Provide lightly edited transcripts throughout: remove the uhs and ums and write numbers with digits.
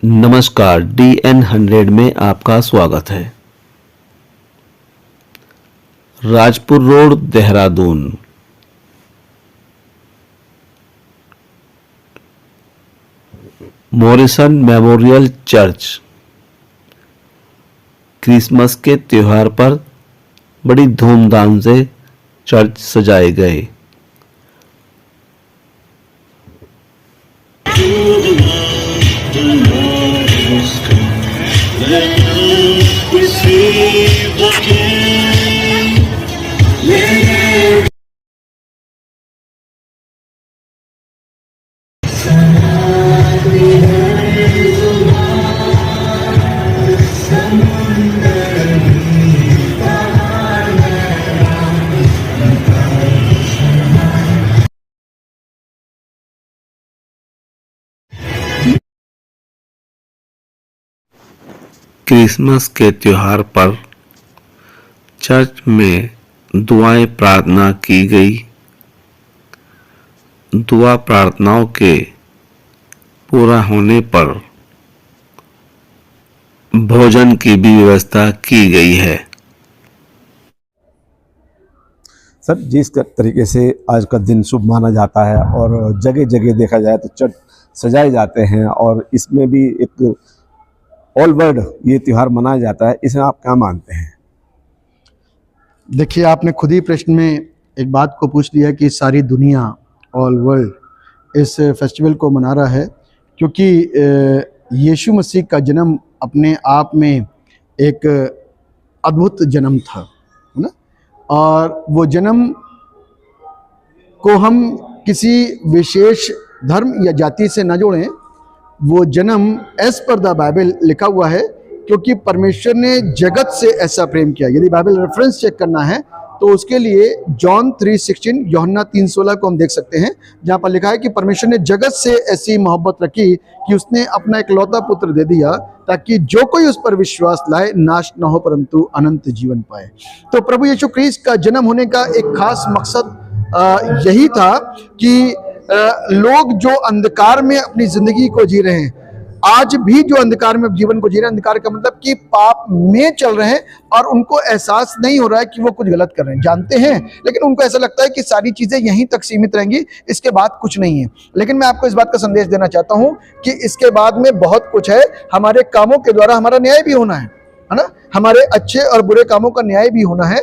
नमस्कार, DN100 में आपका स्वागत है। Rajpur road, Dehradun. Morrison memorial church. Christmas के त्योहार पर बड़ी धूमधाम से चर्च सजाए गए। क्रिसमस के त्योहार पर चर्च में दुआएं प्रार्थना की गई। दुआ प्रार्थनाओं के पूरा होने पर भोजन की भी व्यवस्था की गई है। सर, जिस तरीके से आज का दिन शुभ माना जाता है और जगह जगह देखा जाए तो चर्च सजाए जाते हैं और इसमें भी एक ऑल वर्ल्ड ये त्यौहार मनाया जाता है, इसमें आप क्या मानते हैं? देखिए, आपने खुद ही प्रश्न में एक बात को पूछ लिया कि सारी दुनिया ऑल वर्ल्ड इस फेस्टिवल को मना रहा है, क्योंकि यीशु मसीह का जन्म अपने आप में एक अद्भुत जन्म था, है ना। और वो जन्म को हम किसी विशेष धर्म या जाति से न जोड़ें। वो जन्म एज पर द बाइबल लिखा हुआ है, क्योंकि परमेश्वर ने जगत से ऐसा प्रेम किया। यदि बाइबल रेफरेंस चेक करना है तो उसके लिए जॉन 3:16, यूहन्ना 3:16 को हम देख सकते हैं, जहाँ पर लिखा है कि परमेश्वर ने जगत से ऐसी मोहब्बत रखी कि उसने अपना इकलौता पुत्र दे दिया, ताकि जो कोई उस पर विश्वास लाए नाश न हो परंतु अनंत जीवन पाए। तो प्रभु यीशु क्रिस्ट का जन्म होने का एक खास मकसद यही था कि लोग जो अंधकार में अपनी जिंदगी को जी रहे हैं, आज भी जो अंधकार में जीवन को जी रहे हैं, अंधकार का मतलब कि पाप में चल रहे हैं और उनको एहसास नहीं हो रहा है कि वो कुछ गलत कर रहे हैं। जानते हैं, लेकिन उनको ऐसा लगता है कि सारी चीजें यहीं तक सीमित रहेंगी, इसके बाद कुछ नहीं है। लेकिन मैं आपको इस बात का संदेश देना चाहता हूं कि इसके बाद में बहुत कुछ है। हमारे कामों के द्वारा हमारा न्याय भी होना है ना। हमारे अच्छे और बुरे कामों का न्याय भी होना है।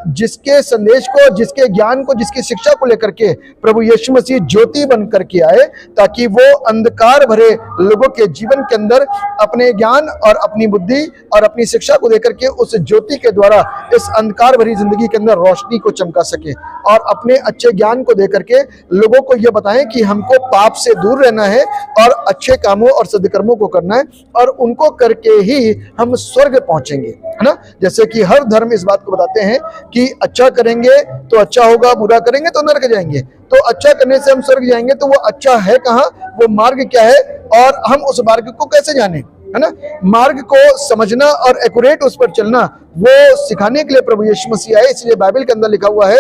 जिसके संदेश को, जिसके ज्ञान को, जिसकी शिक्षा को लेकर के प्रभु यीशु मसीह ज्योति बन करके आए, ताकि वो अंधकार भरे लोगों के जीवन के अंदर अपने ज्ञान और अपनी बुद्धि और अपनी शिक्षा को देकर के उस ज्योति के द्वारा इस अंधकार भरी जिंदगी के अंदर रोशनी को चमका सके और अपने अच्छे ज्ञान को देकर के लोगों को यह बताएं कि हमको पाप से दूर रहना है और अच्छे कामों और सद्कर्मों को करना है, और उनको करके ही हम स्वर्ग पहुंचेंगे, है ना। जैसे कि हर धर्म इस बात को बताते हैं कि अच्छा करेंगे तो अच्छा होगा, बुरा करेंगे तो नरक जाएंगे। तो अच्छा करने से हम स्वर्ग जाएंगे, तो वो अच्छा है कहाँ, वो मार्ग क्या है और हम उस मार्ग को कैसे जाने, है ना। मार्ग को समझना और एक्यूरेट उस पर चलना, वो सिखाने के लिए प्रभु यीशु मसीह आए। इसलिए बाइबल के अंदर लिखा हुआ है,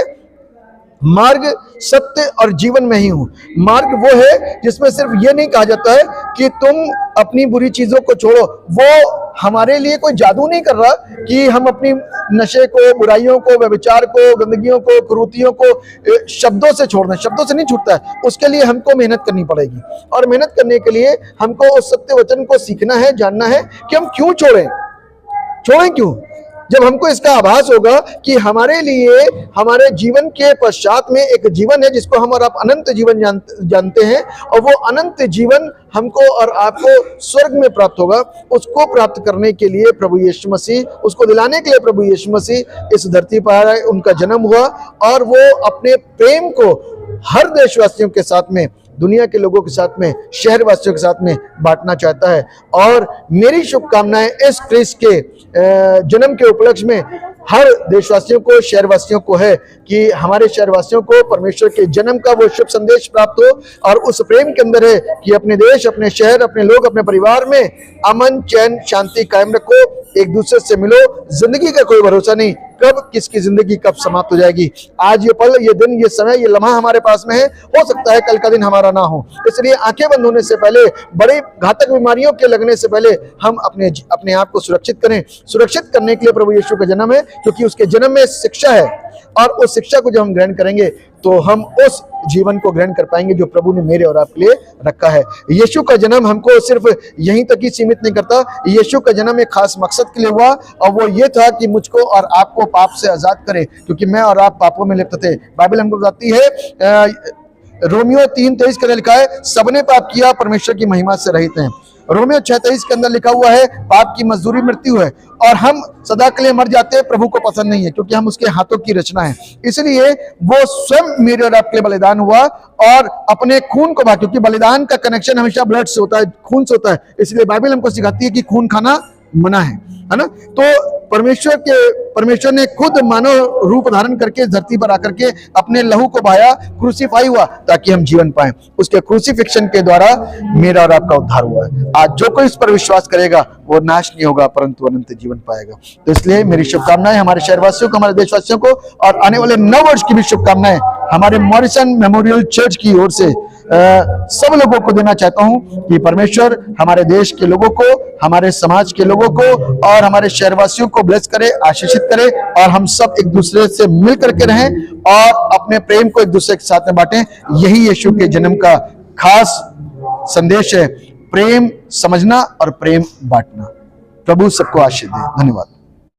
मार्ग, सत्य और जीवन में ही हूं। मार्ग वो है जिसमें सिर्फ ये नहीं कहा जाता है कि तुम अपनी बुरी चीजों को छोड़ो। वो हमारे लिए कोई जादू नहीं कर रहा कि हम अपनी नशे को, बुराइयों को, व्यभिचार को, गंदगियों को, कुरीतियों को शब्दों से छोड़ना। शब्दों से नहीं छूटता है, उसके लिए हमको मेहनत करनी पड़ेगी। और मेहनत करने के लिए हमको उस सत्य वचन को सीखना है, जानना है कि हम क्यों छोड़ें क्यों। जब हमको इसका आभास होगा कि हमारे लिए, हमारे जीवन के पश्चात में एक जीवन है जिसको हम और आप अनंत जीवन जानते हैं, और वो अनंत जीवन हमको और आपको स्वर्ग में प्राप्त होगा। उसको प्राप्त करने के लिए प्रभु यीशु मसीह, उसको दिलाने के लिए प्रभु यीशु मसीह इस धरती पर आए, उनका जन्म हुआ और वो अपने प्रेम को हर देशवासियों के साथ में, दुनिया के लोगों के साथ में, शहरवासियों के साथ में बांटना चाहता है। और मेरी शुभकामनाएं इस क्रिस्ट के जन्म के उपलक्ष्य में हर देशवासियों को, शहरवासियों को है कि हमारे शहरवासियों को परमेश्वर के जन्म का वो शुभ संदेश प्राप्त हो, और उस प्रेम के अंदर है कि अपने देश, अपने शहर, अपने लोग, अपने परिवार में अमन, चैन, शांति कायम रखो, एक दूसरे से मिलो। जिंदगी का कोई भरोसा नहीं, कब किसकी जिंदगी कब समाप्त हो जाएगी। आज ये पल, ये दिन, ये समय, ये लम्हा हमारे पास में है, हो सकता है कल का दिन हमारा ना हो। इसलिए आंखें बंद होने से पहले, बड़ी घातक बीमारियों के लगने से पहले हम अपने आप को सुरक्षित करें। सुरक्षित करने के लिए प्रभु यीशु का जन्म है, क्योंकि उसके जन्म में शिक्षा है, और उस शिक्षा को जब हम ग्रहण करेंगे तो हम उस जीवन को ग्रहण कर पाएंगे जो प्रभु ने मेरे और आपके लिए रखा है। यीशु का जन्म हमको सिर्फ यहीं तक ही सीमित नहीं करता। यीशु का जन्म एक खास मकसद के लिए हुआ, और वो ये था कि मुझको और आपको पाप से आजाद करे, क्योंकि मैं और आप पापों में लिप्त थे। बाइबल हमको बताती है, रोमियो 3:23 के अंदर लिखा है, सबने पाप किया, परमेश्वर की महिमा से रहित हैं। रोमियो 6:23 के अंदर लिखा हुआ है, पाप की मजदूरी मृत्यु है, और हम सदा के लिए मर जाते हैं, प्रभु को पसंद नहीं है, क्योंकि हम उसके हाथों की रचना है। इसलिए वो स्वयं मेरे और आपके लिए बलिदान हुआ, और अपने खून को बहा, क्योंकि बलिदान का कनेक्शन हमेशा ब्लड से होता है, खून से होता है। इसलिए बाइबल हमको सिखाती है कि खून खाना मना है ना। तो परमेश्वर ने खुद मानव रूप धारण करके धरती पर आकर के अपने लहू को बहाया, क्रूसीफाई हुआ, ताकि हम जीवन पाएं। उसके क्रूसीफिक्शन के द्वारा मेरा और आपका उद्धार हुआ है। आज जो कोई इस पर विश्वास करेगा वो नाश नहीं होगा, परंतु अनंत जीवन पाएगा। तो इसलिए मेरी शुभकामनाएं हमारे शहरवासियों को, हमारे देशवासियों को, और आने वाले नव वर्ष की भी शुभकामनाएं हमारे मॉरिसन मेमोरियल चर्च की ओर से सब लोगों को देना चाहता हूं कि परमेश्वर हमारे देश के लोगों को, हमारे समाज के लोगों को और हमारे शहरवासियों को ब्लेस करे, आशीषित करे, और हम सब एक दूसरे से मिल करके रहें और अपने प्रेम को एक दूसरे के साथ में बांटें। यही यीशु के जन्म का खास संदेश है, प्रेम समझना और प्रेम बांटना। प्रभु सबको आशीष दे। धन्यवाद।